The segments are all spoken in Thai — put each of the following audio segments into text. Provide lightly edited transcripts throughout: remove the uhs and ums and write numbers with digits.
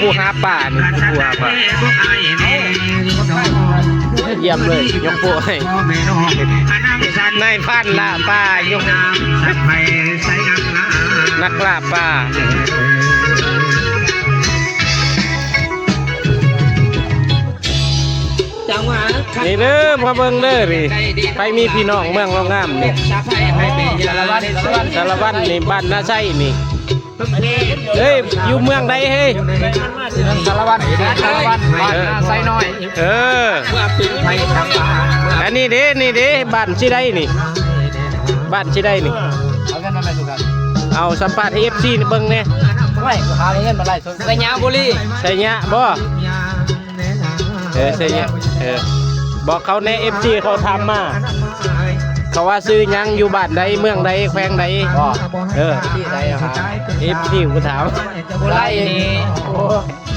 ผู้หาป่านี่ผู้หาป่าเยี่ยมเลยยกโป้ให้นายพันล่าป่ายกนักล่าป่านี่เด้อพอเบิ่งเด้อนี่ไปมีพี่น้องเมืองโรงงามนี่สารวัตรนี่บ้านนาไซนี่เฮ้ยอยู่เมืองใดเฮ้ยสารวัตรบ้านนาไซน้อยอันนี้เด้นี่เด้บ้านชื่อใดนี่บ้านชื่อใดนี่เอาสัมภาษณ์ FC นี่เบิ่งแน่ไม่หาเงินมาไล่ไสยะบุรีไสยะบ่ไสยะบอกเขาใน FC เขาทำมาเขาว่าซื้อยังอยู่บ้านใดเมืองใดแขวงใดที่ใดครับ FC กูถามไล่นี่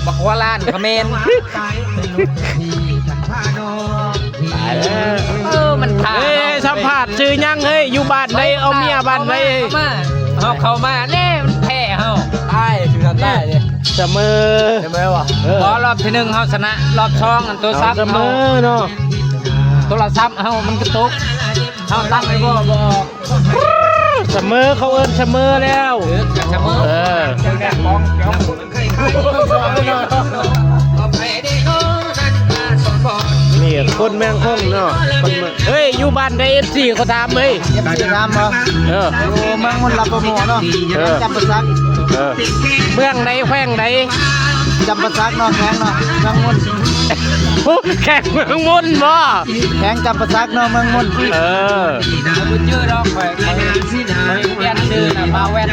บักว่าล้านคอมเมนต์ตายแล้วมันถามสัมภาษณ์ซื้อยังเฮ้ยอยู่บ้านใดเอาเมียบ้านใดเขามาแน่มันแพ้เฮาตายคือกันได้ดิเสมอวะพอรอบที่1เฮาชนะรอบ2อันตัวซับเสมอเนาะโทรศัพท์เฮามันกระตุกเฮาตั้งไว้บ่เสมอเขาเอิ้นเสมอแล้วเสมอนี่คนแมงคงเนาะเฮ้ยอยู่บ้านใด FC เขาถามเฮ้ย FC ถามบ่อยู่เมืองมนต์ลำปะโมเนาะจำปาสักเมืองใดแขวงใดจำปาสักเนาะแขวงเนาะเมืองมนต์แขวงเมืองมนต์บ่แขวงจำปาสักเนาะเมืองมนต์บ่ชื่อดอกไปเปลี่ยนชื่อน่ะมาแว่น